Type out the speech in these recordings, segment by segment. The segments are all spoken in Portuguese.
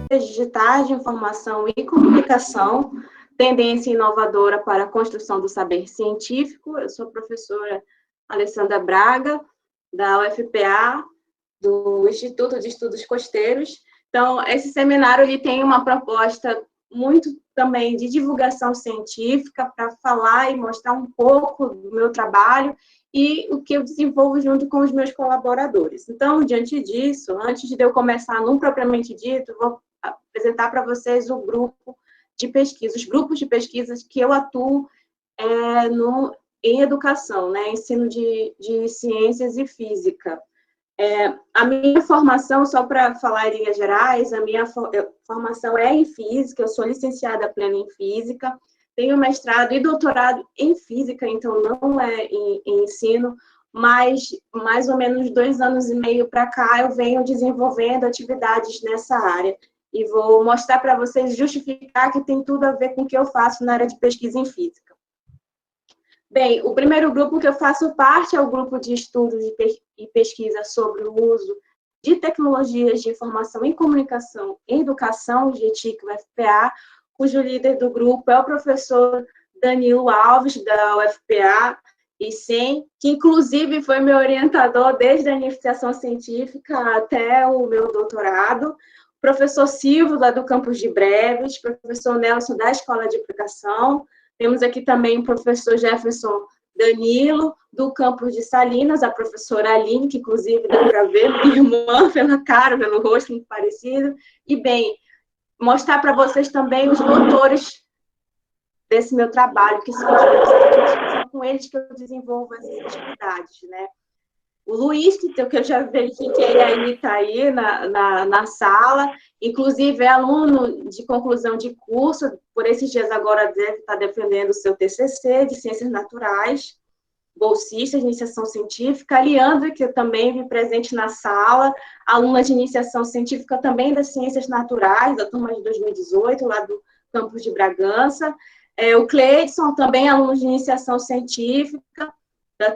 digitais de informação e comunicação, tendência inovadora para a construção do saber científico. Eu sou a professora Alessandra Braga, da UFPA, do Instituto de Estudos Costeiros. Então, esse seminário ele tem uma proposta muito também de divulgação científica, para falar e mostrar um pouco do meu trabalho e o que eu desenvolvo junto com os meus colaboradores. Então, diante disso, antes de eu começar no propriamente dito, vou apresentar para vocês o grupo de pesquisa, os grupos de pesquisas que eu atuo em educação, né, ensino de ciências e física. A minha formação, só para falar em linhas gerais, a minha formação é em física, eu sou licenciada plena em física, tenho mestrado e doutorado em física, então não é em ensino, mas mais ou menos 2 anos e meio para cá eu venho desenvolvendo atividades nessa área. E vou mostrar para vocês, justificar que tem tudo a ver com o que eu faço na área de pesquisa em física. Bem, o primeiro grupo que eu faço parte é o grupo de estudos e pesquisa sobre o uso de tecnologias de informação e comunicação em educação, GETIC UFPA, cujo líder do grupo é o professor Danilo Alves, da UFPA, e sim, que inclusive foi meu orientador desde a iniciação científica até o meu doutorado, professor Silvio, lá do campus de Breves, professor Nelson, da Escola de Aplicação. Temos aqui também o professor Jefferson Danilo, do campus de Salinas, a professora Aline, que inclusive dá para ver, minha irmã, pela cara, pelo rosto, muito parecido. E, bem, mostrar para vocês também os doutores desse meu trabalho, que são os meus alunos, são com eles que eu desenvolvo essas atividades, né? O Luiz, que eu já verifiquei ainda está aí na sala, inclusive é aluno de conclusão de curso, por esses dias agora deve estar defendendo o seu TCC de Ciências Naturais, bolsista de iniciação científica. A Leandra, que eu também vi presente na sala, aluna de iniciação científica também das Ciências Naturais, da turma de 2018, lá do campus de Bragança. O Cleidson, também aluno de iniciação científica, da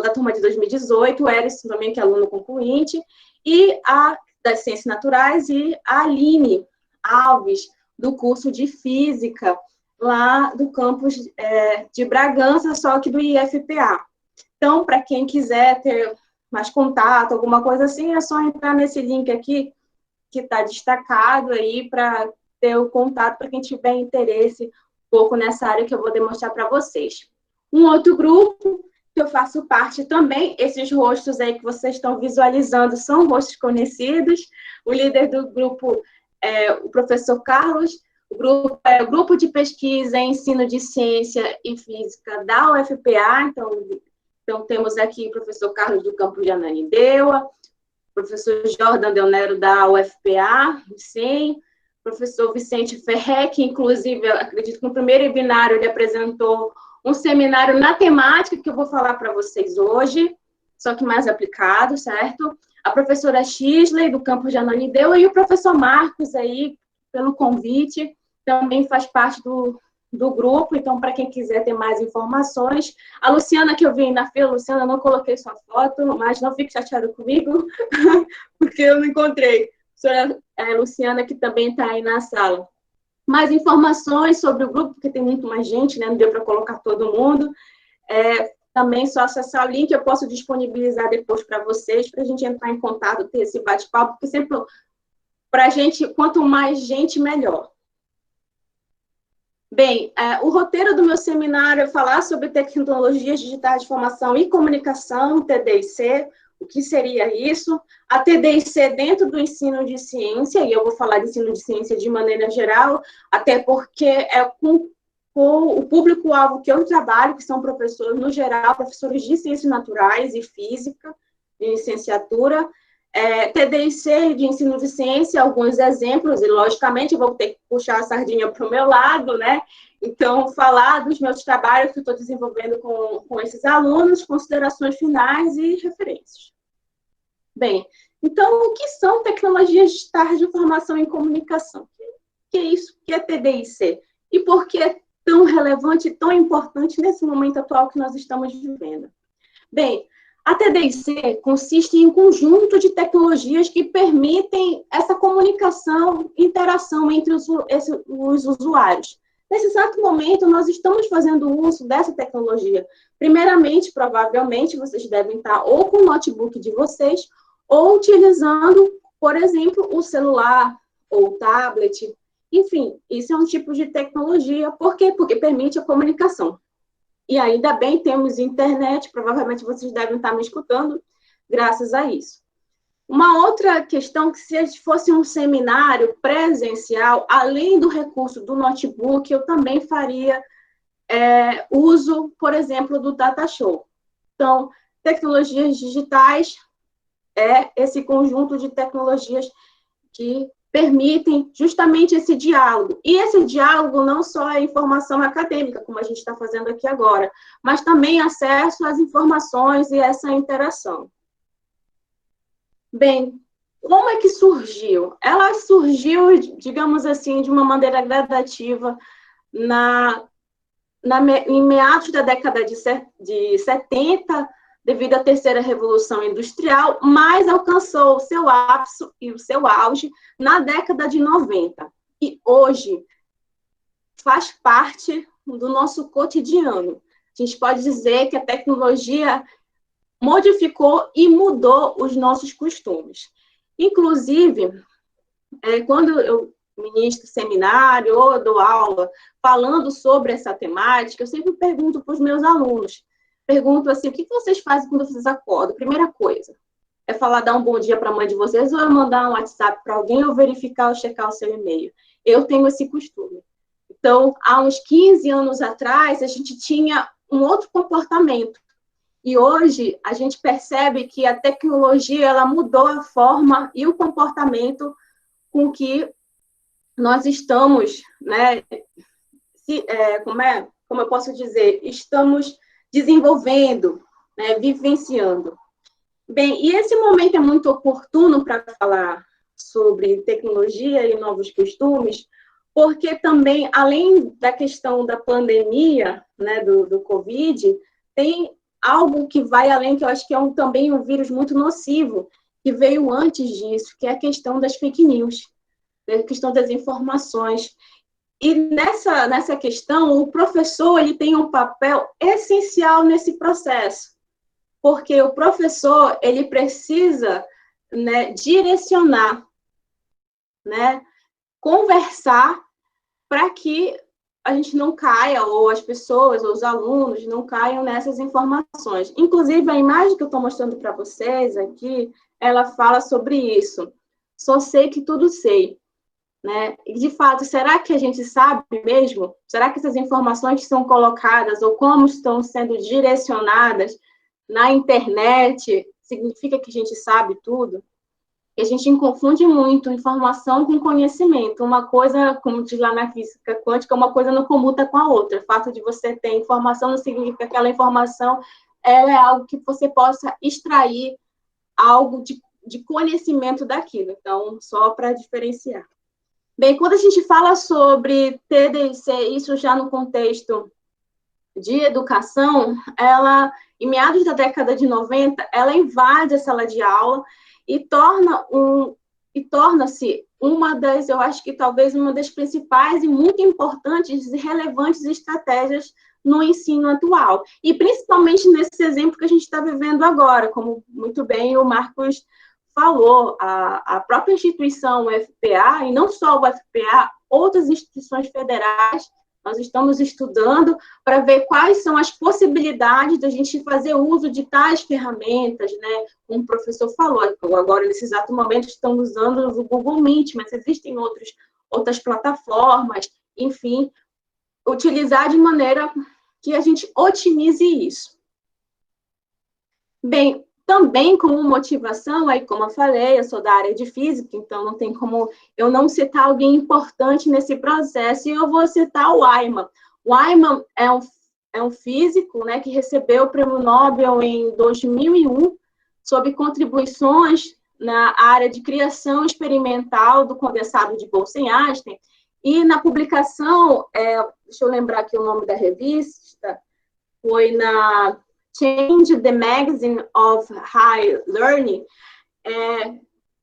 turma de 2018, o Erisson também, que é aluno concluinte, e a das Ciências Naturais, e a Aline Alves, do curso de Física, lá do campus de Bragança, só que do IFPA. Então, para quem quiser ter mais contato, alguma coisa assim, é só entrar nesse link aqui, que está destacado aí, para ter o contato, para quem tiver interesse um pouco nessa área que eu vou demonstrar para vocês. Um outro grupo que eu faço parte também, esses rostos aí que vocês estão visualizando são rostos conhecidos. O líder do grupo é o professor Carlos, o grupo é o Grupo de Pesquisa em Ensino de Ciência e Física da UFPA, então temos aqui o professor Carlos do campus de Ananindeua, o professor Jordan Deonero da UFPA, sim, professor Vicente Ferré, que inclusive, eu acredito que no primeiro webinário ele apresentou um seminário na temática que eu vou falar para vocês hoje, só que mais aplicado, certo? A professora Shisley, do campus de Ananindeua, e o professor Marcos, aí, pelo convite, também faz parte do grupo, então, para quem quiser ter mais informações. A Luciana, que eu vi na fila, Luciana, eu não coloquei sua foto, mas não fique chateada comigo, porque eu não encontrei. A Luciana, que também está aí na sala. Mais informações sobre o grupo, porque tem muito mais gente, né? Não deu para colocar todo mundo. Também só acessar o link, eu posso disponibilizar depois para vocês, para a gente entrar em contato, ter esse bate-papo, porque sempre, para a gente, quanto mais gente, melhor. Bem, o roteiro do meu seminário é falar sobre tecnologias digitais de informação e comunicação, TD&C, o que seria isso? A TD&C dentro do ensino de ciência, e eu vou falar de ensino de ciência de maneira geral, até porque é com o público-alvo que eu trabalho, que são professores, no geral, professores de ciências naturais e física, de licenciatura, TD&C de ensino de ciência, alguns exemplos, e logicamente eu vou ter que puxar a sardinha para o meu lado, né? Então, falar dos meus trabalhos que eu estou desenvolvendo com esses alunos, considerações finais e referências. Bem, então, o que são tecnologias digitais de informação e comunicação? O que é isso? O que é TD&C? E por que é tão relevante e tão importante nesse momento atual que nós estamos vivendo? Bem, A TD&C consiste em um conjunto de tecnologias que permitem essa comunicação, interação entre os usuários. Nesse exato momento, nós estamos fazendo uso dessa tecnologia. Primeiramente, provavelmente, vocês devem estar ou com o notebook de vocês, ou utilizando, por exemplo, o celular ou o tablet. Enfim, isso é um tipo de tecnologia. Por quê? Porque permite a comunicação. E ainda bem, temos internet, provavelmente vocês devem estar me escutando, graças a isso. Uma outra questão, que se fosse um seminário presencial, além do recurso do notebook, eu também faria uso, por exemplo, do Data Show. Então, tecnologias digitais é esse conjunto de tecnologias que permitem justamente esse diálogo. E esse diálogo não só é informação acadêmica, como a gente está fazendo aqui agora, mas também acesso às informações e essa interação. Bem, como é que surgiu? Ela surgiu, digamos assim, de uma maneira gradativa em meados da década de 70, devido à terceira revolução industrial, mas alcançou o seu ápice e o seu auge na década de 90. E hoje faz parte do nosso cotidiano. A gente pode dizer que a tecnologia modificou e mudou os nossos costumes. Inclusive, quando eu ministro seminário ou dou aula falando sobre essa temática, eu sempre pergunto para os meus alunos, pergunto assim, o que vocês fazem quando vocês acordam? Primeira coisa, é falar, dar um bom dia para a mãe de vocês, ou é mandar um WhatsApp para alguém, ou verificar ou checar o seu e-mail. Eu tenho esse costume. Então, há uns 15 anos atrás, a gente tinha um outro comportamento. E hoje, a gente percebe que a tecnologia, ela mudou a forma e o comportamento com que nós estamos, né, como eu posso dizer, estamos desenvolvendo, né, vivenciando. Bem, e esse momento é muito oportuno para falar sobre tecnologia e novos costumes, porque também, além da questão da pandemia, né, do Covid, tem algo que vai além, que eu acho que é também um vírus muito nocivo, que veio antes disso, que é a questão das fake news, a questão das informações. E nessa questão, o professor ele tem um papel essencial nesse processo, porque o professor ele precisa, né, direcionar, né, conversar para que a gente não caia, ou as pessoas, ou os alunos, não caiam nessas informações. Inclusive, a imagem que eu estou mostrando para vocês aqui, ela fala sobre isso. Só sei que tudo sei. Né? E, de fato, será que a gente sabe mesmo? Será que essas informações que são colocadas ou como estão sendo direcionadas na internet significa que a gente sabe tudo? E a gente confunde muito informação com conhecimento. Uma coisa, como diz lá na física quântica, uma coisa não comuta com a outra. O fato de você ter informação não significa que aquela informação ela é algo que você possa extrair algo de conhecimento daquilo. Então, só para diferenciar. Bem, quando a gente fala sobre TD&C, isso já no contexto de educação, ela, em meados da década de 90, ela invade a sala de aula e torna-se uma das, eu acho que talvez uma das principais e muito importantes e relevantes estratégias no ensino atual. E principalmente nesse exemplo que a gente está vivendo agora, como muito bem o Marcos falou, a própria instituição UFPA, e não só o UFPA, outras instituições federais, nós estamos estudando para ver quais são as possibilidades da gente fazer uso de tais ferramentas, né? Como o professor falou, agora, nesse exato momento, estamos usando o Google Meet, mas existem outras plataformas, enfim, utilizar de maneira que a gente otimize isso. Bem, também como motivação, aí como eu falei, eu sou da área de física, então não tem como eu não citar alguém importante nesse processo, e eu vou citar o Ayman. O Ayman é um físico, né, que recebeu o Prêmio Nobel em 2001, sob contribuições na área de criação experimental do condensado de Bose-Einstein, e na publicação, deixa eu lembrar aqui o nome da revista, foi na Change the Magazine of High Learning,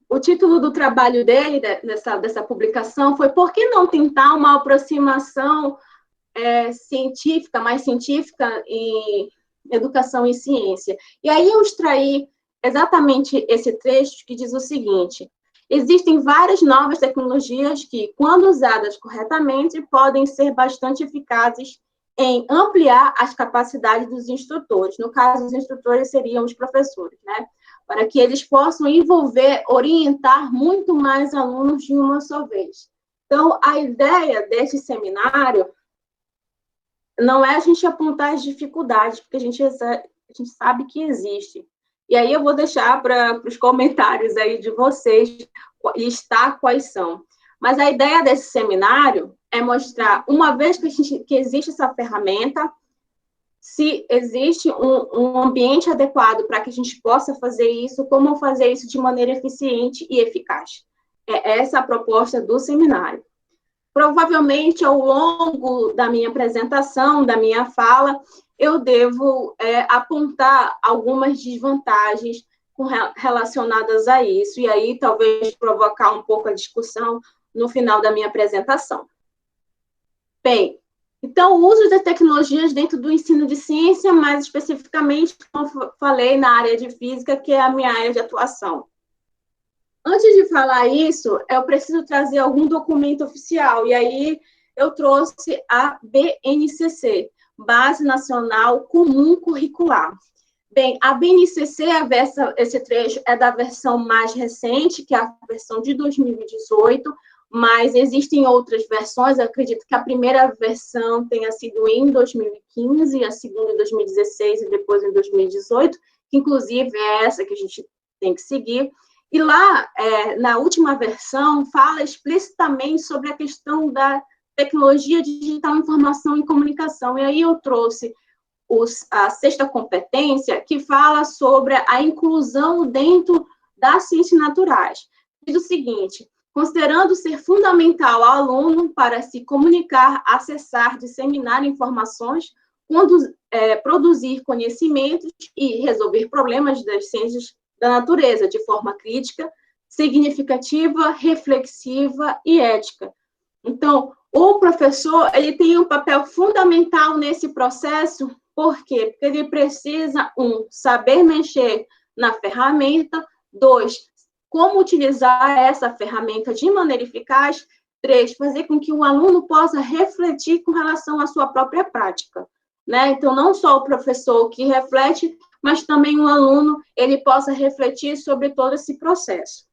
o título do trabalho dele, dessa publicação, foi Por que não tentar uma aproximação científica, mais científica em educação e ciência? E aí eu extraí exatamente esse trecho que diz o seguinte: existem várias novas tecnologias que, quando usadas corretamente, podem ser bastante eficazes em ampliar as capacidades dos instrutores. No caso, os instrutores seriam os professores, né? Para que eles possam envolver, orientar muito mais alunos de uma só vez. Então, a ideia desse seminário não é a gente apontar as dificuldades, porque a gente sabe que existe. E aí eu vou deixar para os comentários aí de vocês listar quais são. Mas a ideia desse seminário é mostrar, uma vez que existe essa ferramenta, se existe um ambiente adequado para que a gente possa fazer isso, como fazer isso de maneira eficiente e eficaz. É essa a proposta do seminário. Provavelmente, ao longo da minha apresentação, da minha fala, eu devo apontar algumas desvantagens relacionadas a isso, e aí talvez provocar um pouco a discussão no final da minha apresentação. Bem, então, o uso das tecnologias dentro do ensino de ciência, mais especificamente, como falei, na área de física, que é a minha área de atuação. Antes de falar isso, eu preciso trazer algum documento oficial, e aí eu trouxe a BNCC, Base Nacional Comum Curricular. Bem, a BNCC, esse trecho é da versão mais recente, que é a versão de 2018, mas existem outras versões. Eu acredito que a primeira versão tenha sido em 2015, a segunda em 2016 e depois em 2018, que inclusive é essa que a gente tem que seguir. E lá, na última versão, fala explicitamente sobre a questão da tecnologia digital, informação e comunicação. E aí eu trouxe a sexta competência, que fala sobre a inclusão dentro das ciências naturais. Diz o seguinte: considerando ser fundamental ao aluno para se comunicar, acessar, disseminar informações, produzir conhecimentos e resolver problemas das ciências da natureza de forma crítica, significativa, reflexiva e ética. Então, o professor, ele tem um papel fundamental nesse processo. Por quê? Porque ele precisa, saber mexer na ferramenta, 2, como utilizar essa ferramenta de maneira eficaz, 3, fazer com que o aluno possa refletir com relação à sua própria prática, né? Então, não só o professor que reflete, mas também o aluno, ele possa refletir sobre todo esse processo.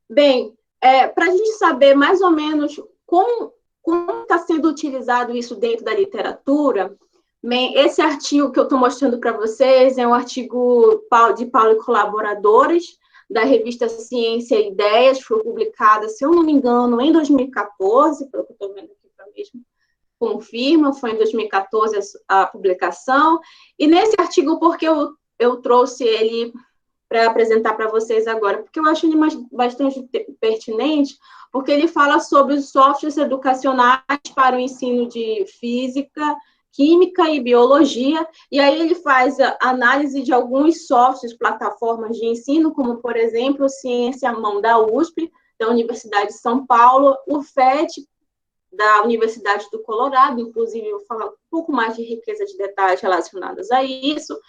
Bem, para a gente saber mais ou menos como está sendo utilizado isso dentro da literatura, bem, esse artigo que eu estou mostrando para vocês é um artigo de Paulo e colaboradores, da revista Ciência e Ideias, foi publicada, se eu não me engano, em 2014, pelo que eu estou vendo aqui para mesmo, confirma, foi em 2014 a publicação. E nesse artigo, por que eu trouxe ele para apresentar para vocês agora? Porque eu acho ele bastante pertinente, porque ele fala sobre os softwares educacionais para o ensino de física, química e biologia, e aí ele faz a análise de alguns softwares, plataformas de ensino, como, por exemplo, Ciência à Mão da USP, da Universidade de São Paulo, o FET, da Universidade do Colorado, inclusive eu vou falar um pouco mais de riqueza de detalhes relacionados a isso,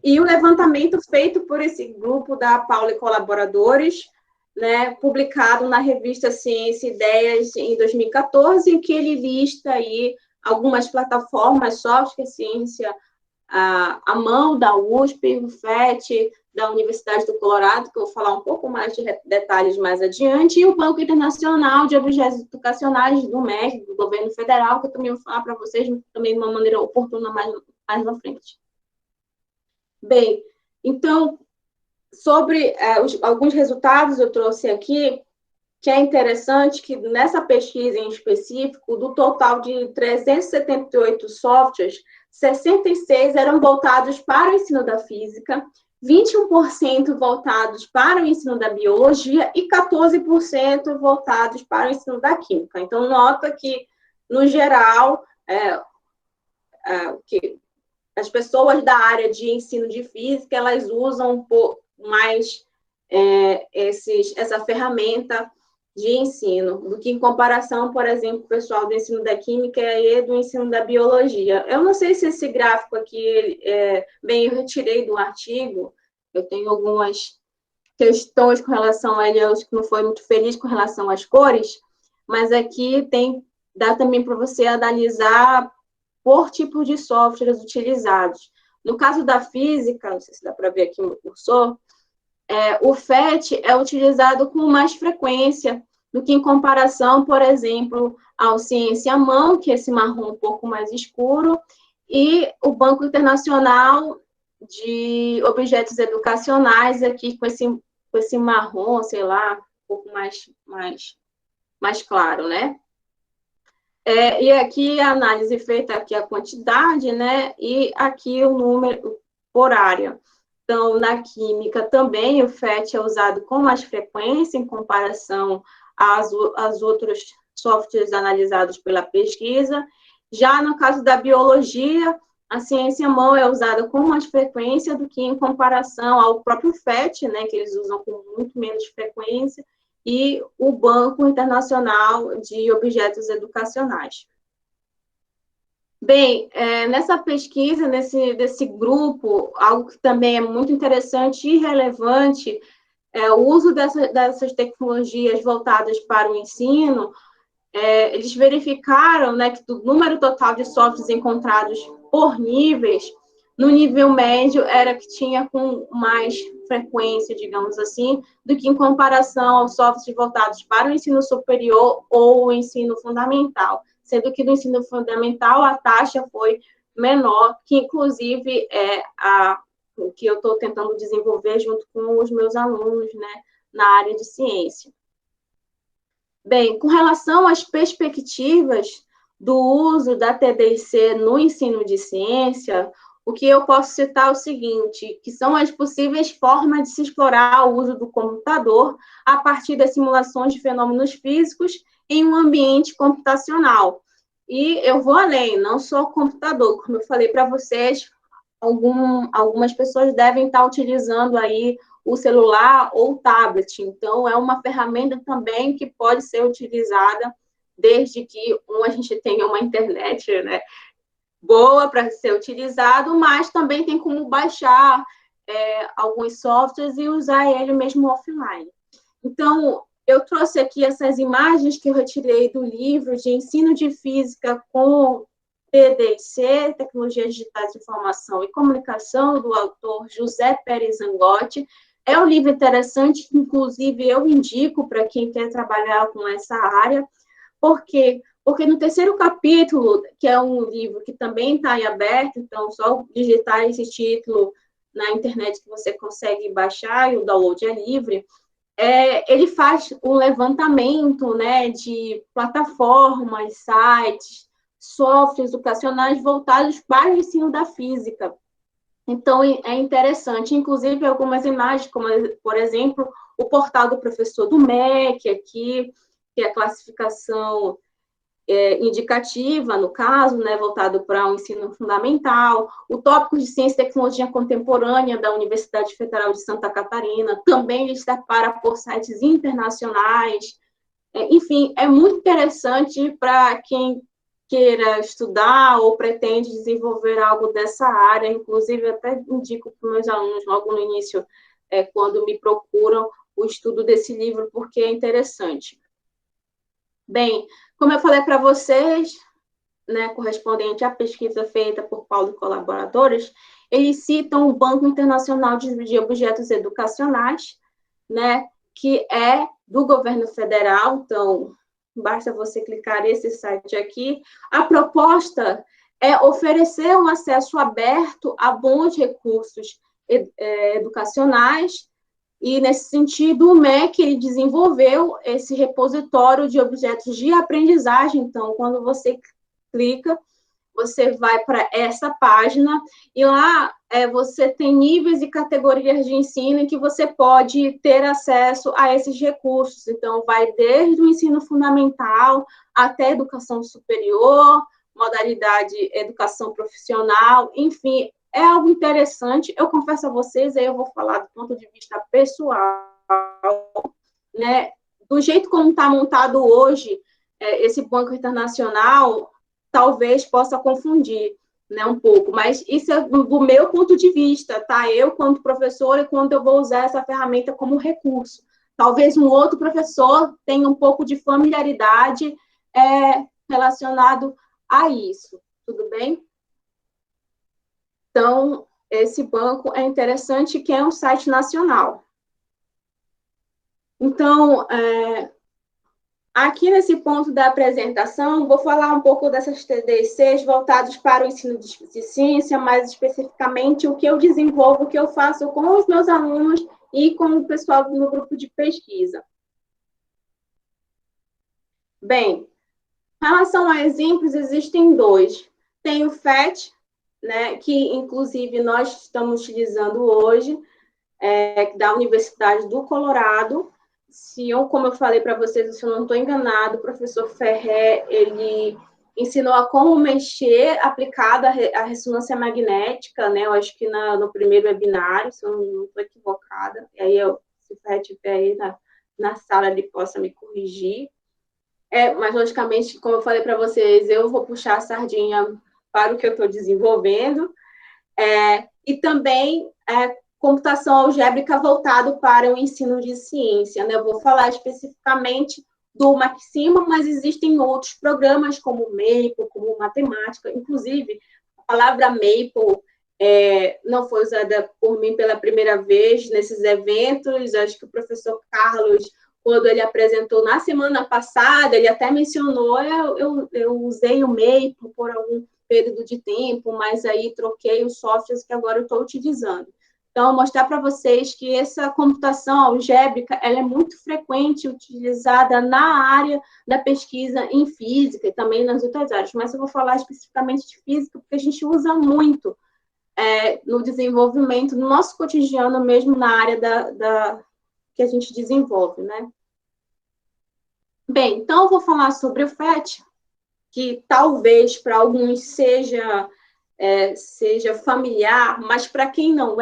e o levantamento feito por esse grupo da Paula e colaboradores, né, publicado na revista Ciência e Ideias em 2014, em que ele lista aí algumas plataformas, software, ciência à mão da USP, o FET, da Universidade do Colorado, que eu vou falar um pouco mais de detalhes mais adiante, e o Banco Internacional de Objetos Educacionais do MEC, do governo federal, que eu também vou falar para vocês também de uma maneira oportuna mais na frente. Bem, então, sobre alguns resultados eu trouxe aqui, que é interessante que nessa pesquisa em específico, do total de 378 softwares, 66 eram voltados para o ensino da física, 21% voltados para o ensino da biologia e 14% voltados para o ensino da química. Então, nota que, no geral, que as pessoas da área de ensino de física, elas usam um pouco mais essa ferramenta de ensino, do que em comparação, por exemplo, o pessoal do ensino da química e do ensino da biologia. Eu não sei se esse gráfico aqui, bem, eu retirei do artigo, eu tenho algumas questões com relação a ele, eu acho que não foi muito feliz com relação às cores, mas aqui dá também para você analisar por tipo de softwares utilizados. No caso da física, não sei se dá para ver aqui no cursor, o FET é utilizado com mais frequência do que em comparação, por exemplo, ao Ciência à Mão, que é esse marrom um pouco mais escuro, e o Banco Internacional de Objetos Educacionais, aqui com esse marrom, sei lá, um pouco mais claro, né? E aqui a análise feita, aqui a quantidade, né? E aqui o número por área. Então, na química também o FET é usado com mais frequência em comparação às outros softwares analisados pela pesquisa. Já no caso da biologia, a ciência à mão é usada com mais frequência do que em comparação ao próprio FET, né, que eles usam com muito menos frequência, e o Banco Internacional de Objetos Educacionais. Bem, nessa pesquisa, desse grupo, algo que também é muito interessante e relevante é o uso dessas tecnologias voltadas para o ensino. Eles verificaram, né, que do número total de softwares encontrados por níveis, no nível médio era que tinha com mais frequência, digamos assim, do que em comparação aos softwares voltados para o ensino superior ou o ensino fundamental, sendo que no ensino fundamental a taxa foi menor, que inclusive é o que eu estou tentando desenvolver junto com os meus alunos, né, na área de ciência. Bem, com relação às perspectivas do uso da TDIC no ensino de ciência, o que eu posso citar é o seguinte, que são as possíveis formas de se explorar o uso do computador a partir das simulações de fenômenos físicos em um ambiente computacional. E eu vou além, não só o computador, como eu falei para vocês, algumas pessoas devem estar utilizando aí o celular ou o tablet. Então, é uma ferramenta também que pode ser utilizada desde que a gente tenha uma internet, né, boa para ser utilizado, mas também tem como baixar alguns softwares e usar ele mesmo offline. Então, eu trouxe aqui essas imagens que eu retirei do livro de Ensino de Física com TDIC, Tecnologias Digitais de Informação e Comunicação, do autor José Pérez Zangotti. É um livro interessante, que, inclusive, eu indico para quem quer trabalhar com essa área. Por quê? Porque no terceiro capítulo, que é um livro que também está em aberto, então, só digitar esse título na internet que você consegue baixar, e o download é livre, ele faz um levantamento, né, de plataformas, sites, softwares educacionais voltados para o ensino da física. Então, é interessante, inclusive algumas imagens, como, por exemplo, o portal do professor do MEC aqui, que é a classificação indicativa, no caso, né, voltado para o ensino fundamental, o tópico de Ciência e Tecnologia Contemporânea da Universidade Federal de Santa Catarina, também está por sites internacionais. Enfim, é muito interessante para quem queira estudar ou pretende desenvolver algo dessa área, inclusive até indico para os meus alunos logo no início, quando me procuram, o estudo desse livro, porque é interessante. Bem, como eu falei para vocês, né, correspondente à pesquisa feita por Paulo e colaboradores, eles citam o Banco Internacional de Objetos Educacionais, né, que é do governo federal, então, basta você clicar nesse site aqui. A proposta é oferecer um acesso aberto a bons recursos educacionais, e, nesse sentido, o MEC ele desenvolveu esse repositório de objetos de aprendizagem. Então, quando você clica, você vai para essa página, e lá você tem níveis e categorias de ensino em que você pode ter acesso a esses recursos. Então, vai desde o ensino fundamental até a educação superior, modalidade educação profissional, enfim, é algo interessante. Eu confesso a vocês, aí eu vou falar do ponto de vista pessoal, né? Do jeito como está montado hoje, esse banco internacional talvez possa confundir, né, um pouco, mas isso é do meu ponto de vista, tá? Eu, quanto professora, quando eu vou usar essa ferramenta como recurso. Talvez um outro professor tenha um pouco de familiaridade relacionado a isso, tudo bem? Então, esse banco é interessante, que é um site nacional. Então, aqui nesse ponto da apresentação, vou falar um pouco dessas TDCs voltados para o ensino de ciência, mais especificamente o que eu desenvolvo, o que eu faço com os meus alunos e com o pessoal do meu grupo de pesquisa. Bem, em relação a exemplos, existem dois. Tem o FET, né, que inclusive nós estamos utilizando hoje, da Universidade do Colorado. Como eu falei para vocês, se eu não estou enganado, o professor Ferrer, ele ensinou a como mexer aplicada a ressonância magnética, né? Eu acho que no primeiro webinário, se eu não estou equivocada. E aí, se o Ferrer estiver aí na sala, ele possa me corrigir. Mas, logicamente, como eu falei para vocês, eu vou puxar a sardinha para o que eu estou desenvolvendo. E também computação algébrica voltado para o ensino de ciência, né? Eu vou falar especificamente do Maxima, mas existem outros programas como o Maple, como matemática. Inclusive, a palavra Maple não foi usada por mim pela primeira vez nesses eventos. Acho que o professor Carlos, quando ele apresentou na semana passada, ele até mencionou, eu usei o Maple por algum período de tempo, mas aí troquei os softwares que agora eu estou utilizando. Então, mostrar para vocês que essa computação algébrica ela é muito frequente, utilizada na área da pesquisa em física e também nas outras áreas, mas eu vou falar especificamente de física, porque a gente usa muito no desenvolvimento, no nosso cotidiano mesmo, na área que a gente desenvolve, né? Bem, então eu vou falar sobre o FET, que talvez para alguns seja familiar, mas para quem não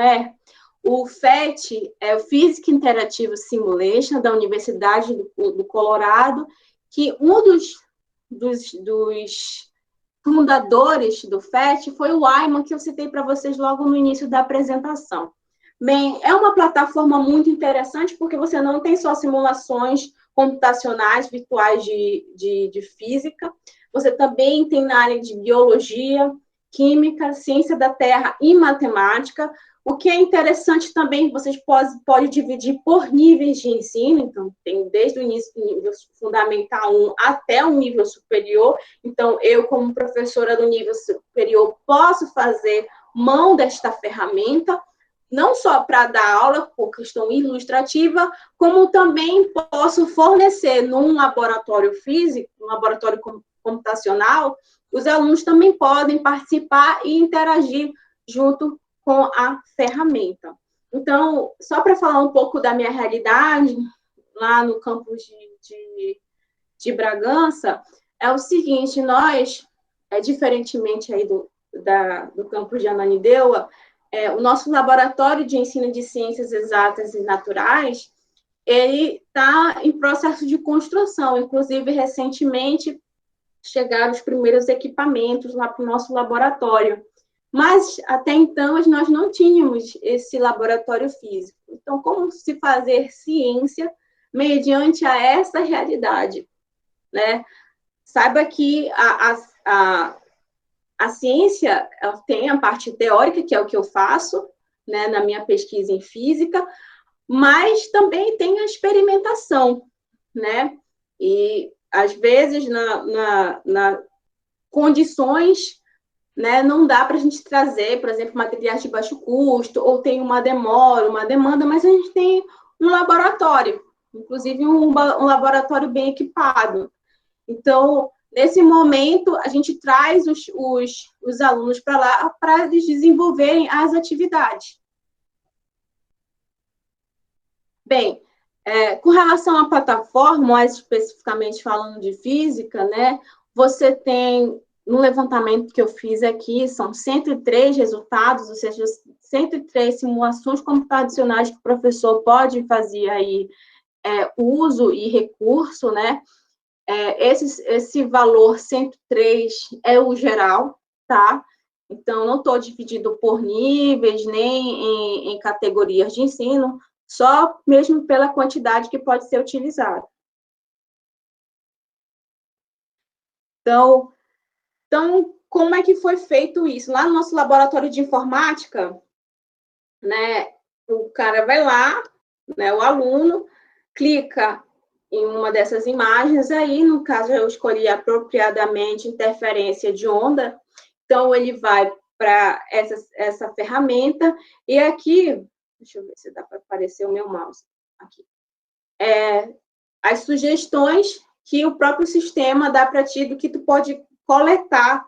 o FET é o Physics Interactive Simulation, da Universidade do Colorado, que um dos fundadores do FET foi o Ayman, que eu citei para vocês logo no início da apresentação. Bem, é uma plataforma muito interessante, porque você não tem só simulações computacionais, virtuais de física, você também tem na área de biologia, química, ciência da terra e matemática. O que é interessante também, vocês podem dividir por níveis de ensino, então tem desde o início do nível fundamental 1 até o nível superior. Então, eu, como professora do nível superior, posso fazer mão desta ferramenta, não só para dar aula por questão ilustrativa, como também posso fornecer num laboratório físico, num laboratório computacional, os alunos também podem participar e interagir junto com a ferramenta. Então, só para falar um pouco da minha realidade, lá no campus de Bragança, é o seguinte, nós, diferentemente aí do campus de Ananindeua, o nosso laboratório de ensino de ciências exatas e naturais, ele está em processo de construção. Inclusive, recentemente, chegaram os primeiros equipamentos lá para o nosso laboratório. Mas, até então, nós não tínhamos esse laboratório físico. Então, como se fazer ciência mediante a essa realidade, né? Saiba que a ciência tem a parte teórica, que é o que eu faço, né, na minha pesquisa em física, mas também tem a experimentação, né? E, às vezes, na condições, né, não dá para a gente trazer, por exemplo, materiais de baixo custo, ou tem uma demora, uma demanda, mas a gente tem um laboratório, inclusive um laboratório bem equipado. Então, nesse momento, a gente traz os alunos para lá para eles desenvolverem as atividades. Bem, com relação à plataforma, mais especificamente falando de física, né, você tem no levantamento que eu fiz aqui, são 103 resultados, ou seja, 103 simulações computacionais que o professor pode fazer aí uso e recurso, né? Esse valor 103 é o geral, tá? Então, não estou dividido por níveis, nem em categorias de ensino, só mesmo pela quantidade que pode ser utilizada. Então, como é que foi feito isso? Lá no nosso laboratório de informática, né, o cara vai lá, né, o aluno, clica em uma dessas imagens, aí, no caso, eu escolhi apropriadamente interferência de onda, então, ele vai para essa ferramenta, e aqui, deixa eu ver se dá para aparecer o meu mouse, aqui, as sugestões que o próprio sistema dá para ti, do que tu pode coletar,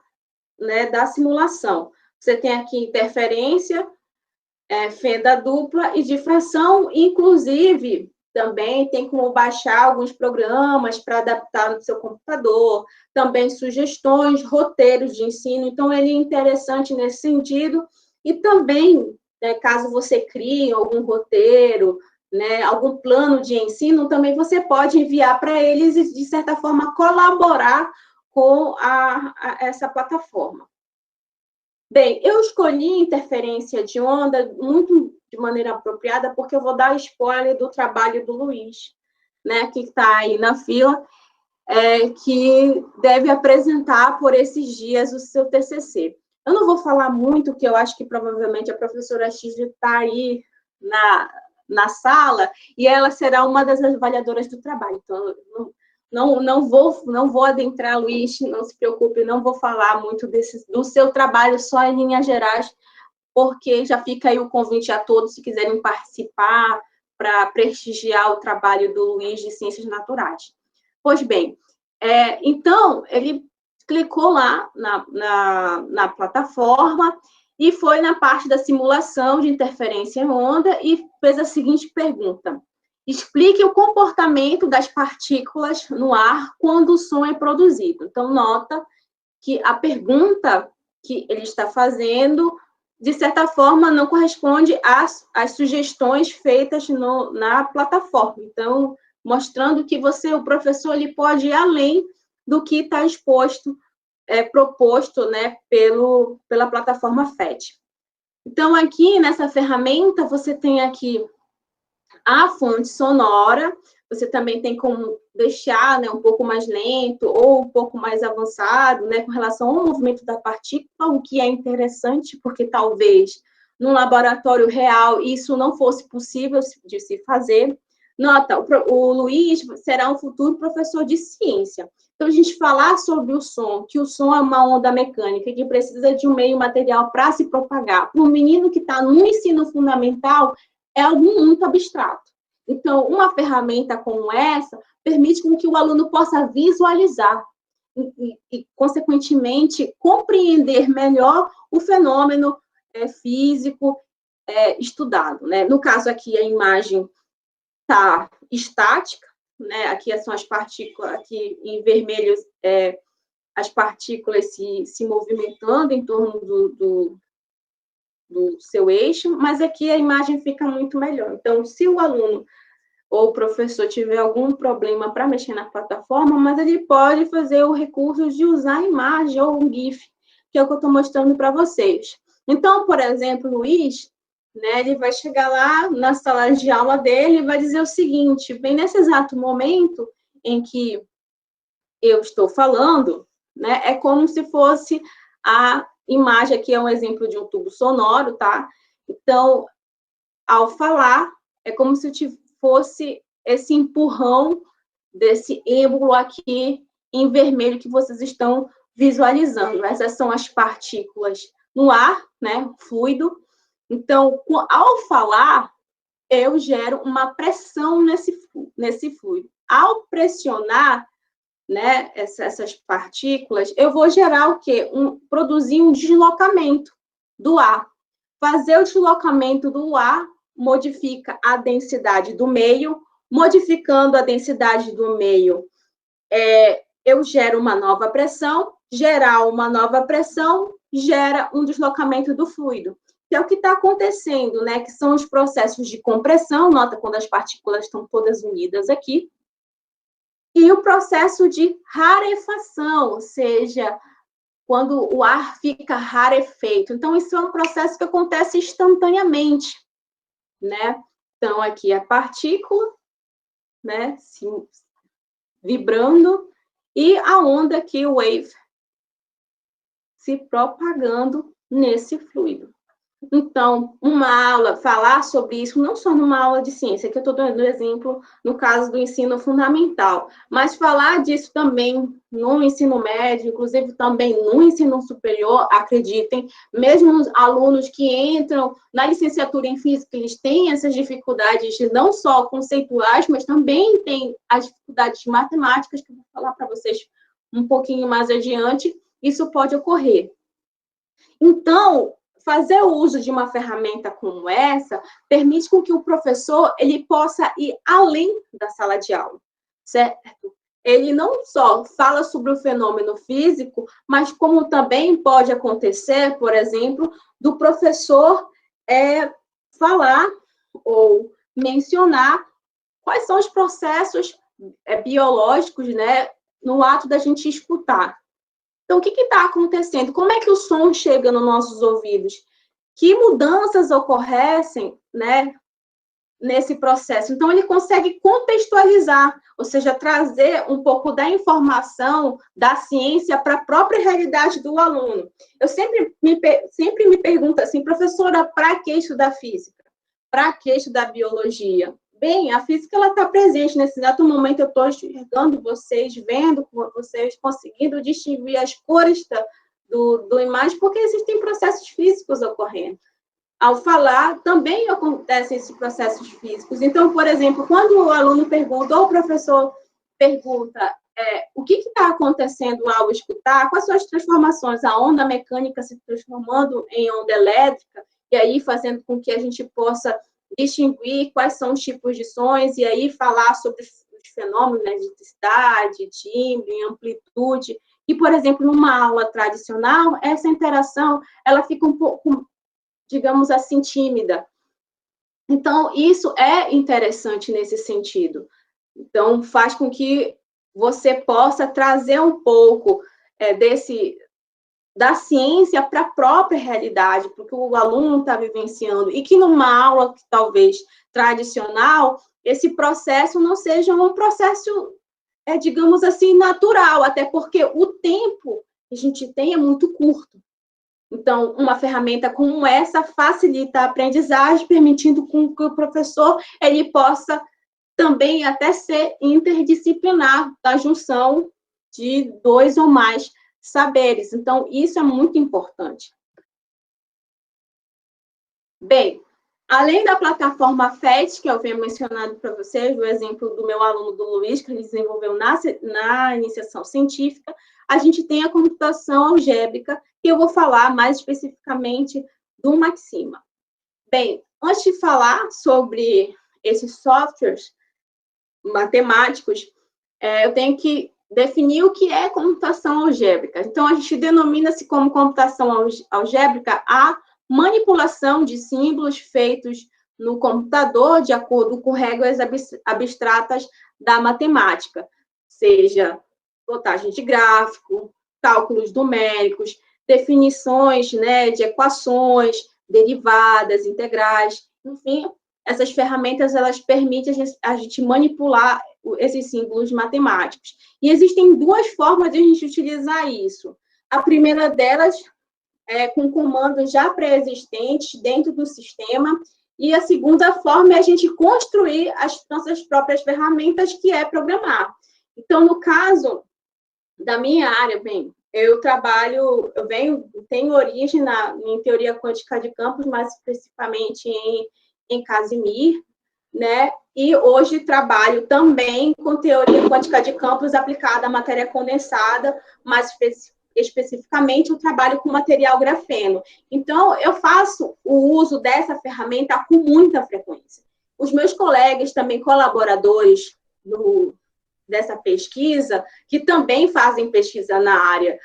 né, da simulação. Você tem aqui interferência, fenda dupla e difração, inclusive, também tem como baixar alguns programas para adaptar no seu computador, também sugestões, roteiros de ensino, então ele é interessante nesse sentido, e também, né, caso você crie algum roteiro, né, algum plano de ensino, também você pode enviar para eles e, de certa forma, colaborar com essa plataforma. Bem, eu escolhi interferência de onda muito de maneira apropriada, porque eu vou dar spoiler do trabalho do Luiz, né, que está aí na fila, que deve apresentar por esses dias o seu TCC. Eu não vou falar muito, que eu acho que provavelmente a professora X está aí na sala, e ela será uma das avaliadoras do trabalho. Então, não vou adentrar, Luiz, não se preocupe, não vou falar muito do seu trabalho, só em linhas gerais, porque já fica aí o convite a todos, se quiserem participar, para prestigiar o trabalho do Luiz de Ciências Naturais. Pois bem, então, ele clicou lá na plataforma e foi na parte da simulação de interferência em onda e fez a seguinte pergunta: explique o comportamento das partículas no ar quando o som é produzido. Então, nota que a pergunta que ele está fazendo, de certa forma, não corresponde às sugestões feitas na plataforma. Então, mostrando que o professor, ele pode ir além do que está exposto, proposto, né, pela plataforma FET. Então, aqui nessa ferramenta, você tem aqui a fonte sonora, você também tem como deixar, né, um pouco mais lento ou um pouco mais avançado, né, com relação ao movimento da partícula, o que é interessante, porque talvez no laboratório real isso não fosse possível de se fazer. Nota, o Luiz será um futuro professor de ciência. Então, a gente falar sobre o som, que o som é uma onda mecânica, que precisa de um meio material para se propagar. Para um menino que está no ensino fundamental, é algo muito abstrato. Então, uma ferramenta como essa permite com que o aluno possa visualizar e consequentemente, compreender melhor o fenômeno físico estudado, né? No caso aqui, a imagem está estática, né? Aqui são as partículas, aqui em vermelho, as partículas se movimentando em torno do seu eixo, mas aqui a imagem fica muito melhor. Então, se o aluno ou o professor tiver algum problema para mexer na plataforma, mas ele pode fazer o recurso de usar a imagem ou um GIF, que é o que eu estou mostrando para vocês. Então, por exemplo, o Luiz, né, ele vai chegar lá na sala de aula dele e vai dizer o seguinte: bem nesse exato momento em que eu estou falando, né, é como se fosse a imagem, aqui é um exemplo de um tubo sonoro, tá? Então, ao falar, é como se fosse esse empurrão desse êmbolo aqui em vermelho que vocês estão visualizando. Essas são as partículas no ar, né, fluido. Então, ao falar, eu gero uma pressão nesse fluido. Ao pressionar, né, essas partículas, eu vou gerar o quê? Produzir um deslocamento do ar. Fazer o deslocamento do ar modifica a densidade do meio, modificando a densidade do meio, eu gero uma nova pressão, gerar uma nova pressão, gera um deslocamento do fluido. Que é o que está acontecendo, né? Que são os processos de compressão, nota quando as partículas estão todas unidas aqui, e o processo de rarefação, ou seja, quando o ar fica rarefeito. Então, isso é um processo que acontece instantaneamente, né? Então, aqui a partícula, né, vibrando, e a onda aqui, o wave, se propagando nesse fluido. Então, uma aula, falar sobre isso, não só numa aula de ciência, que eu estou dando exemplo no caso do ensino fundamental, mas falar disso também no ensino médio, inclusive também no ensino superior, acreditem, mesmo os alunos que entram na licenciatura em física, eles têm essas dificuldades não só conceituais, mas também têm as dificuldades matemáticas, que eu vou falar para vocês um pouquinho mais adiante, isso pode ocorrer. Então, fazer uso de uma ferramenta como essa permite com que o professor ele possa ir além da sala de aula, certo? Ele não só fala sobre o fenômeno físico, mas como também pode acontecer, por exemplo, do professor falar ou mencionar quais são os processos biológicos, né, no ato da gente escutar. Então, o que está acontecendo? Como é que o som chega nos nossos ouvidos? Que mudanças ocorrem, né, nesse processo? Então, ele consegue contextualizar, ou seja, trazer um pouco da informação da ciência para a própria realidade do aluno. Eu sempre me pergunto assim, professora, para que estudar física? Para que estudar biologia? Bem, a física está presente nesse exato momento, eu estou enxergando vocês, vendo vocês, conseguindo distinguir as cores do imagem, porque existem processos físicos ocorrendo. Ao falar, também acontecem esses processos físicos. Então, por exemplo, quando o aluno pergunta, ou o professor pergunta, o que está acontecendo ao escutar, quais são as transformações, a onda mecânica se transformando em onda elétrica, e aí fazendo com que a gente possa distinguir quais são os tipos de sons, e aí falar sobre os fenômenos, né, de intensidade, timbre, amplitude, e, por exemplo, numa aula tradicional, essa interação, ela fica um pouco, digamos assim, tímida. Então, isso é interessante nesse sentido. Então, faz com que você possa trazer um pouco da ciência para a própria realidade, porque o aluno está vivenciando, e que numa aula que talvez tradicional, esse processo não seja um processo, digamos assim, natural, até porque o tempo que a gente tem é muito curto. Então, uma ferramenta como essa facilita a aprendizagem, permitindo que o professor ele possa também até ser interdisciplinar, da junção de 2 ou mais saberes. Então, isso é muito importante. Bem, além da plataforma FET, que eu venho mencionando para vocês, o exemplo do meu aluno do Luiz, que ele desenvolveu na iniciação científica, a gente tem a computação algébrica, que eu vou falar mais especificamente do Maxima. Bem, antes de falar sobre esses softwares matemáticos, eu tenho que definir o que é computação algébrica. Então, a gente denomina-se como computação algébrica a manipulação de símbolos feitos no computador de acordo com regras abstratas da matemática, seja plotagem de gráfico, cálculos numéricos, definições, né, de equações, derivadas, integrais, enfim, essas ferramentas elas permitem a gente manipular esses símbolos matemáticos. E existem 2 formas de a gente utilizar isso. A primeira delas é com comandos já pré-existentes dentro do sistema, e a segunda forma é a gente construir as nossas próprias ferramentas, que é programar. Então, no caso da minha área, bem, tenho origem em teoria quântica de campos, mais especificamente em Casimir, né? E hoje trabalho também com teoria quântica de campos aplicada à matéria condensada, mais especificamente eu trabalho com material grafeno. Então, eu faço o uso dessa ferramenta com muita frequência. Os meus colegas, também colaboradores dessa pesquisa, que também fazem pesquisa na área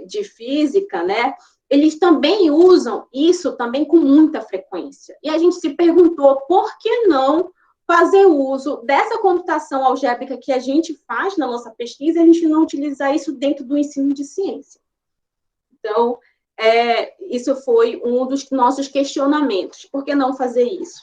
de física, né, eles também usam isso também com muita frequência. E a gente se perguntou por que não fazer uso dessa computação algébrica que a gente faz na nossa pesquisa e a gente não utilizar isso dentro do ensino de ciência. Então, isso foi um dos nossos questionamentos. Por que não fazer isso?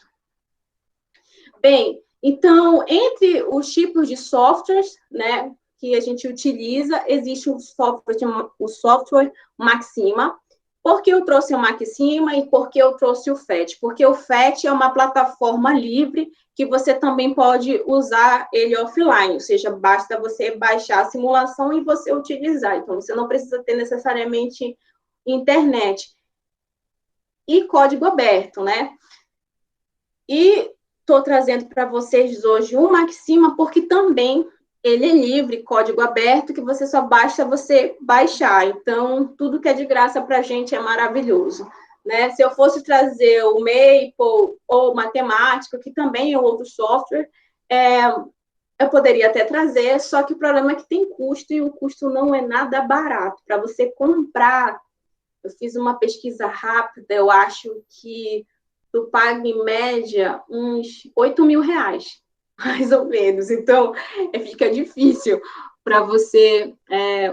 Bem, então, entre os tipos de softwares, né, que a gente utiliza, existe o software Maxima. Por que eu trouxe o Maxima e por que eu trouxe o PhET? Porque o PhET é uma plataforma livre que você também pode usar ele offline, ou seja, basta você baixar a simulação e você utilizar. Então, você não precisa ter necessariamente internet. E código aberto, né? E estou trazendo para vocês hoje o Maxima, porque também ele é livre, código aberto, que você só basta você baixar. Então, tudo que é de graça para a gente é maravilhoso. Né? Se eu fosse trazer o Maple ou Matemática, que também é outro software, eu poderia até trazer, só que o problema é que tem custo, e o custo não é nada barato. Para você comprar, eu fiz uma pesquisa rápida, eu acho que tu paga, em média, uns R$ 8.000, mais ou menos. Então, fica difícil para você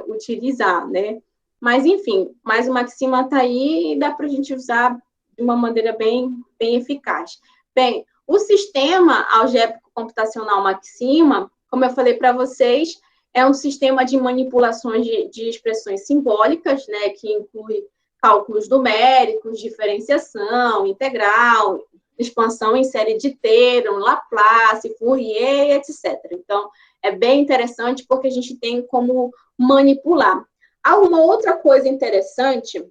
utilizar, né? Mas, enfim, mais o Maxima está aí e dá para a gente usar de uma maneira bem eficaz. Bem, o sistema algébrico computacional Maxima, como eu falei para vocês, é um sistema de manipulações de expressões simbólicas, né, que inclui cálculos numéricos, diferenciação, integral, expansão em série de Taylor, Laplace, Fourier, etc. Então, é bem interessante porque a gente tem como manipular. Há uma outra coisa interessante,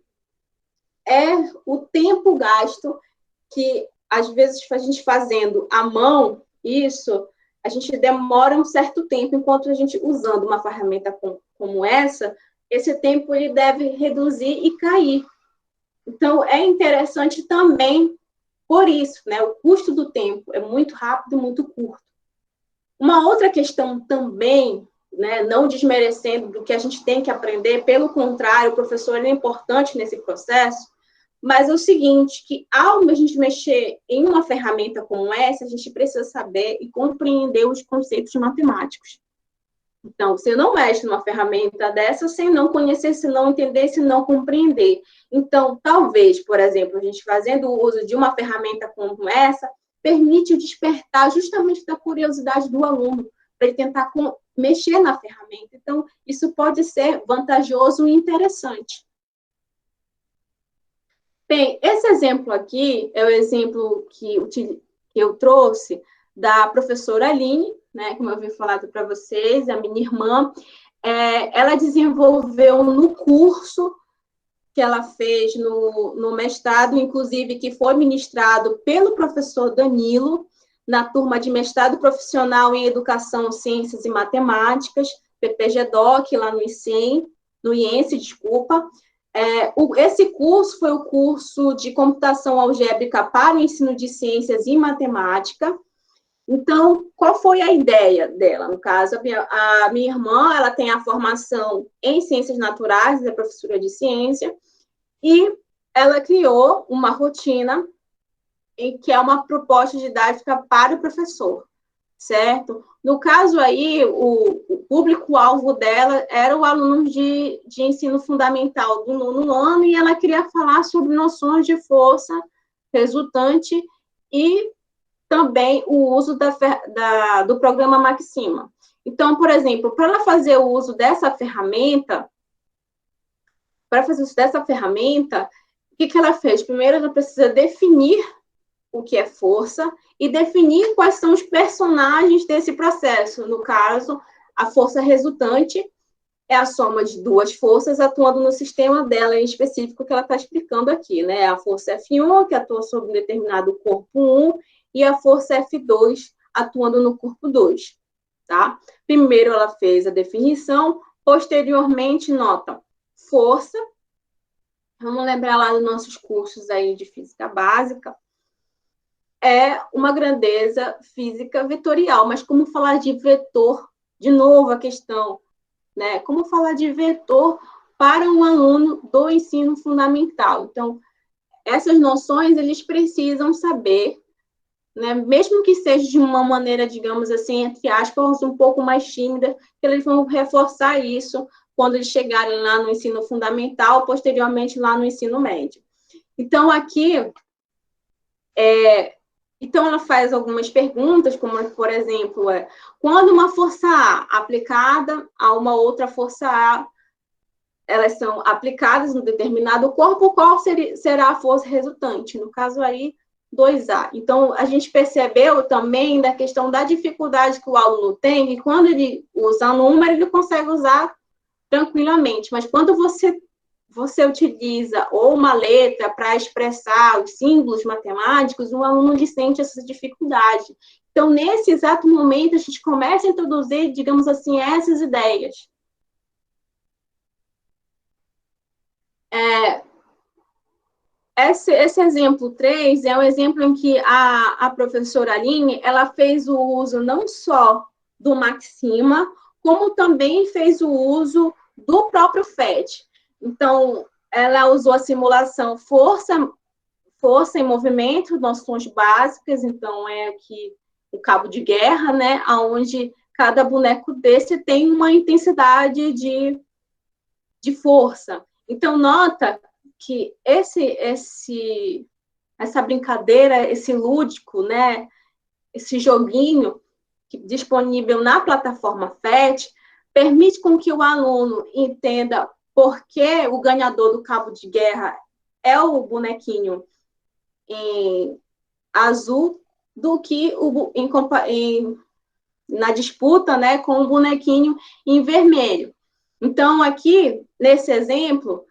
é o tempo gasto, que às vezes a gente fazendo à mão isso, a gente demora um certo tempo, enquanto a gente usando uma ferramenta como essa, esse tempo ele deve reduzir e cair. Então, é interessante também por isso, né? O custo do tempo é muito rápido, muito curto. Uma outra questão também, né, não desmerecendo do que a gente tem que aprender, pelo contrário, o professor é importante nesse processo, mas é o seguinte, que ao a gente mexer em uma ferramenta como essa, a gente precisa saber e compreender os conceitos matemáticos. Então, você não mexe numa ferramenta dessa sem não conhecer, se não entender, se não compreender. Então, talvez, por exemplo, a gente fazendo o uso de uma ferramenta como essa, permite o despertar justamente da curiosidade do aluno, para ele tentar mexer na ferramenta. Então, isso pode ser vantajoso e interessante. Bem, esse exemplo aqui é o exemplo que eu trouxe da professora Aline, né, como eu havia falado para vocês, a minha irmã. Ela desenvolveu no curso que ela fez no mestrado, inclusive, que foi ministrado pelo professor Danilo, na turma de mestrado profissional em Educação, Ciências e Matemáticas, PPG-DOC, lá no IENSE, desculpa. Esse curso foi o curso de computação algébrica para o ensino de ciências e matemática. Então, qual foi a ideia dela? No caso, a minha irmã, ela tem a formação em ciências naturais, é professora de ciência, e ela criou uma rotina em que é uma proposta didática para o professor, certo? No caso aí, o público-alvo dela era o aluno de ensino fundamental do 9º ano, e ela queria falar sobre noções de força resultante e também o uso do programa Maxima. Então, por exemplo, para ela fazer o uso dessa ferramenta, o que ela fez? Primeiro, ela precisa definir o que é força e definir quais são os personagens desse processo. No caso, a força resultante é a soma de duas forças atuando no sistema dela em específico que ela está explicando aqui, né? A força F1, que atua sobre um determinado corpo 1, e a força F2, atuando no corpo 2, tá? Primeiro ela fez a definição, posteriormente, nota, força, vamos lembrar lá dos nossos cursos aí de física básica, é uma grandeza física vetorial, mas como falar de vetor, de novo a questão, né? Como falar de vetor para um aluno do ensino fundamental. Então, essas noções eles precisam saber, né, mesmo que seja de uma maneira, digamos assim, entre aspas, um pouco mais tímida, que eles vão reforçar isso quando eles chegarem lá no ensino fundamental, posteriormente lá no ensino médio. Então, aqui, então ela faz algumas perguntas, como, por exemplo, quando uma força A aplicada a uma outra força A, elas são aplicadas no determinado corpo, qual será a força resultante? No caso aí, 2A. Então, a gente percebeu também da questão da dificuldade que o aluno tem, e quando ele usa número, ele consegue usar tranquilamente, mas quando você utiliza ou uma letra para expressar os símbolos matemáticos, o aluno ele sente essa dificuldade. Então, nesse exato momento, a gente começa a introduzir, digamos assim, essas ideias. Esse exemplo 3 é um exemplo em que a professora Aline, ela fez o uso não só do Maxima, como também fez o uso do próprio FET. Então, ela usou a simulação força em movimento, noções básicas, então é aqui o cabo de guerra, né, onde cada boneco desse tem uma intensidade de força. Então, nota que essa brincadeira, esse lúdico, né, esse joguinho disponível na plataforma FET, permite com que o aluno entenda por que o ganhador do cabo de guerra é o bonequinho em azul do que na disputa, né, com o bonequinho em vermelho. Então, aqui, nesse exemplo,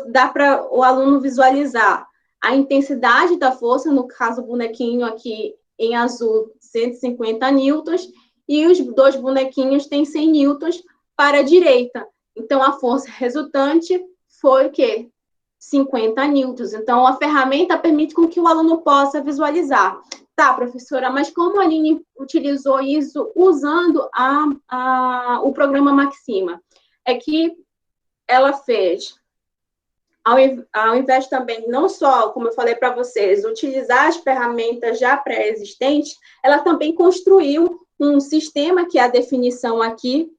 dá para o aluno visualizar a intensidade da força, no caso, o bonequinho aqui em azul, 150 newtons, e os dois bonequinhos têm 100 newtons para a direita. Então, a força resultante foi o quê? 50 newtons. Então, a ferramenta permite com que o aluno possa visualizar. Tá, professora, mas como a Aline utilizou isso usando o programa Maxima? É que ela fez, ao invés também, não só, como eu falei para vocês, utilizar as ferramentas já pré-existentes, ela também construiu um sistema, que é a definição aqui,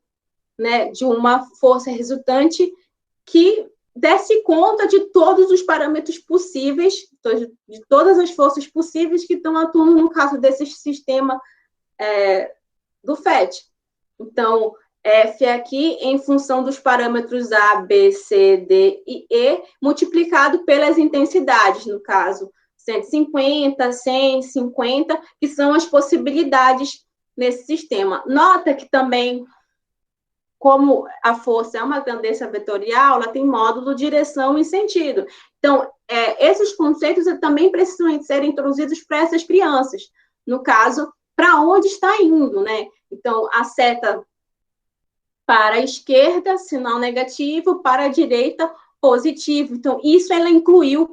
né, de uma força resultante que desse conta de todos os parâmetros possíveis, de todas as forças possíveis que estão atuando no caso desse sistema do FET. Então, F aqui em função dos parâmetros A, B, C, D e E, multiplicado pelas intensidades, no caso, 150, 100, 50, que são as possibilidades nesse sistema. Nota que também, como a força é uma tendência vetorial, ela tem módulo, direção e sentido. Então, esses conceitos também precisam ser introduzidos para essas crianças. No caso, para onde está indo, né? Então, a seta para a esquerda, sinal negativo, para a direita, positivo. Então, isso ela incluiu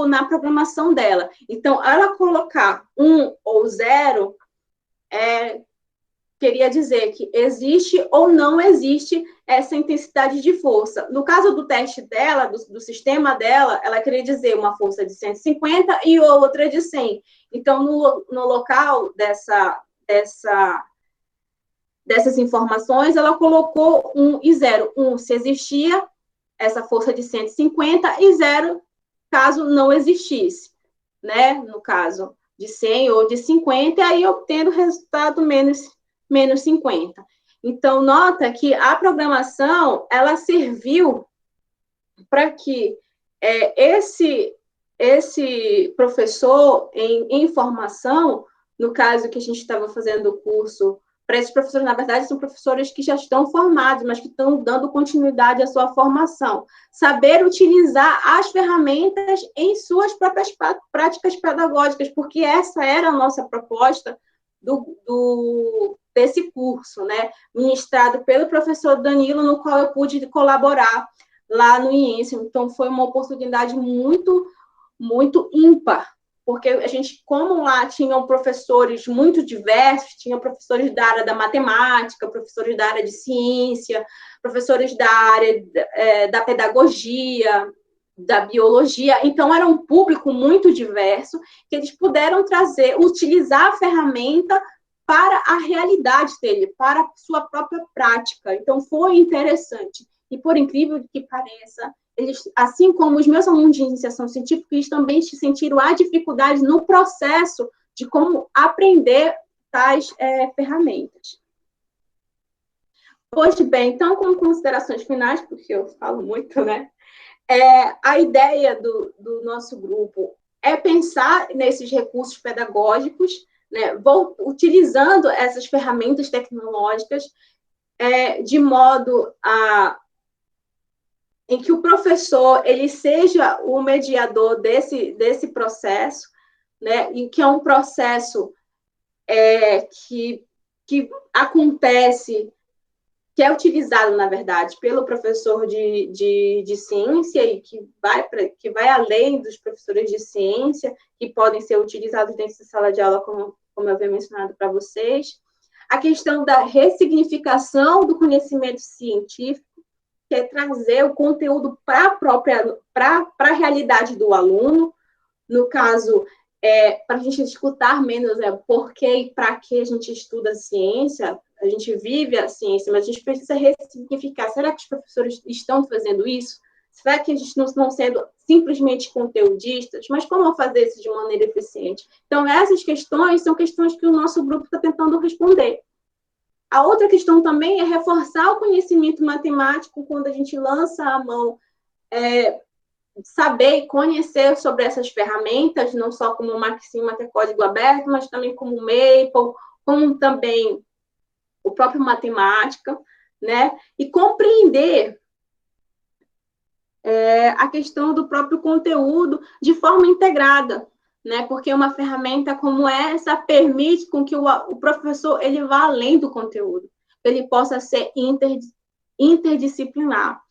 na programação dela. Então, ela colocar 1 ou 0, queria dizer que existe ou não existe essa intensidade de força. No caso do teste dela, do sistema dela, ela queria dizer uma força de 150 e outra de 100. Então, no local dessas informações, ela colocou 1 e 0. 1 se existia essa força de 150 e 0 caso não existisse, né? No caso de 100 ou de 50, e aí obtendo o resultado menos 50. Então, nota que a programação, ela serviu para que esse professor em formação, no caso que a gente estava fazendo o curso, para esses professores, na verdade, são professores que já estão formados, mas que estão dando continuidade à sua formação. Saber utilizar as ferramentas em suas próprias práticas pedagógicas, porque essa era a nossa proposta desse curso, né? Ministrado pelo professor Danilo, no qual eu pude colaborar lá no IENSE. Então, foi uma oportunidade muito, muito ímpar porque a gente, como lá tinham professores muito diversos, tinha professores da área da matemática, professores da área de ciência, professores da área da pedagogia, da biologia, então era um público muito diverso, que eles puderam utilizar a ferramenta para a realidade dele, para a sua própria prática. Então, foi interessante. E, por incrível que pareça, eles, assim como os meus alunos de iniciação científica, eles também sentiram a dificuldade no processo de como aprender tais ferramentas. Pois bem, então, como considerações finais, porque eu falo muito, né? A ideia do nosso grupo é pensar nesses recursos pedagógicos, né, utilizando essas ferramentas tecnológicas de modo em que o professor ele seja o mediador desse processo, né, em que é um processo que acontece, que é utilizado, na verdade, pelo professor de ciência e que vai além dos professores de ciência, que podem ser utilizados dentro da sala de aula, como eu havia mencionado para vocês. A questão da ressignificação do conhecimento científico, que é trazer o conteúdo para a realidade do aluno, no caso, para a gente escutar menos por que e para que a gente estuda a ciência, a gente vive a ciência, mas a gente precisa ressignificar. Será que os professores estão fazendo isso? Será que a gente não estão sendo simplesmente conteudistas? Mas como fazer isso de maneira eficiente? Então, essas questões são questões que o nosso grupo está tentando responder. A outra questão também é reforçar o conhecimento matemático quando a gente lança a mão, saber e conhecer sobre essas ferramentas, não só como o Maxima, que é código aberto, mas também como o Maple, como também o próprio matemática, né? E compreender a questão do próprio conteúdo de forma integrada, né? Porque uma ferramenta como essa permite com que o professor ele vá além do conteúdo, ele possa ser interdisciplinar.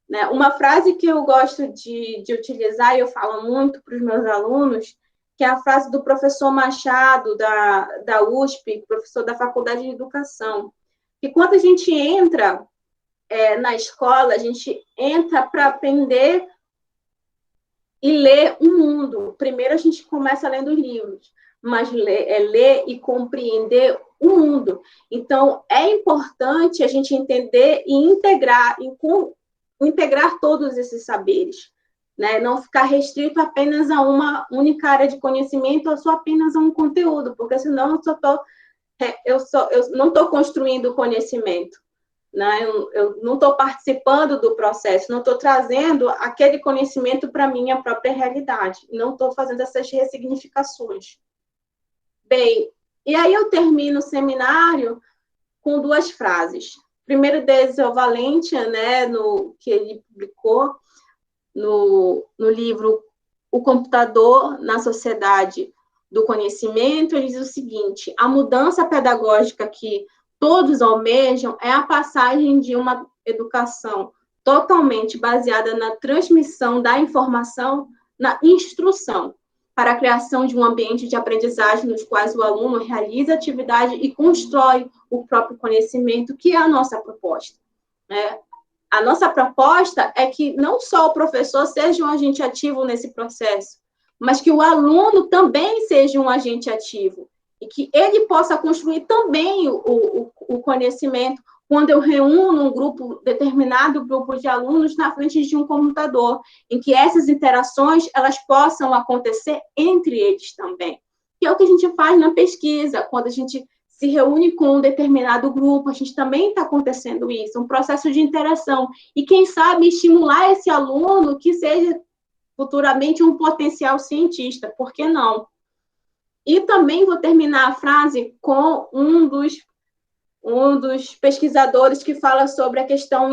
Né? Uma frase que eu gosto de utilizar, e eu falo muito para os meus alunos, que é a frase do professor Machado, da USP, professor da Faculdade de Educação, que quando a gente entra na escola, a gente entra para aprender e ler o mundo. Primeiro a gente começa lendo livros, mas ler e compreender o mundo. Então, é importante a gente entender e integrar todos esses saberes, né? Não ficar restrito apenas a uma única área de conhecimento ou só apenas a um conteúdo, porque senão eu não estou construindo conhecimento, né? Eu não estou participando do processo, não estou trazendo aquele conhecimento para a minha própria realidade, não estou fazendo essas ressignificações. Bem, e aí eu termino o seminário com duas frases. Primeiro deles é o Valentia, né, que ele publicou no livro O Computador na Sociedade do Conhecimento. Ele diz o seguinte: a mudança pedagógica que todos almejam é a passagem de uma educação totalmente baseada na transmissão da informação, na instrução, para a criação de um ambiente de aprendizagem nos quais o aluno realiza atividade e constrói o próprio conhecimento, que é a nossa proposta. Né? A nossa proposta é que não só o professor seja um agente ativo nesse processo, mas que o aluno também seja um agente ativo e que ele possa construir também o conhecimento quando eu reúno determinado grupo de alunos na frente de um computador, em que essas interações elas possam acontecer entre eles também. Que é o que a gente faz na pesquisa, quando a gente se reúne com um determinado grupo, a gente também está acontecendo isso, um processo de interação. E quem sabe estimular esse aluno que seja futuramente um potencial cientista, por que não? E também vou terminar a frase com um dos pesquisadores que fala sobre a questão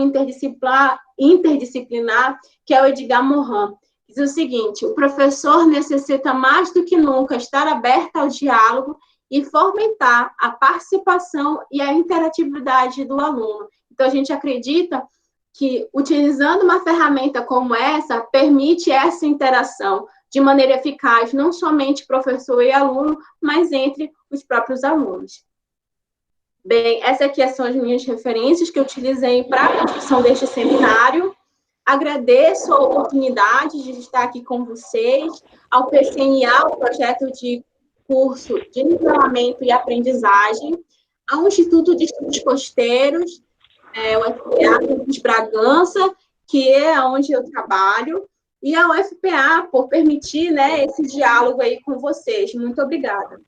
interdisciplinar, que é o Edgar Morin. Diz o seguinte: o professor necessita mais do que nunca estar aberto ao diálogo e fomentar a participação e a interatividade do aluno. Então, a gente acredita que, utilizando uma ferramenta como essa, permite essa interação de maneira eficaz, não somente professor e aluno, mas entre os próprios alunos. Bem, essas aqui são as minhas referências que eu utilizei para a construção deste seminário. Agradeço a oportunidade de estar aqui com vocês, ao PCNA, o projeto de curso de nivelamento e aprendizagem, ao Instituto de Estudos Costeiros, o FPA Campus Bragança, que é onde eu trabalho, e ao FPA por permitir, né, esse diálogo aí com vocês. Muito obrigada.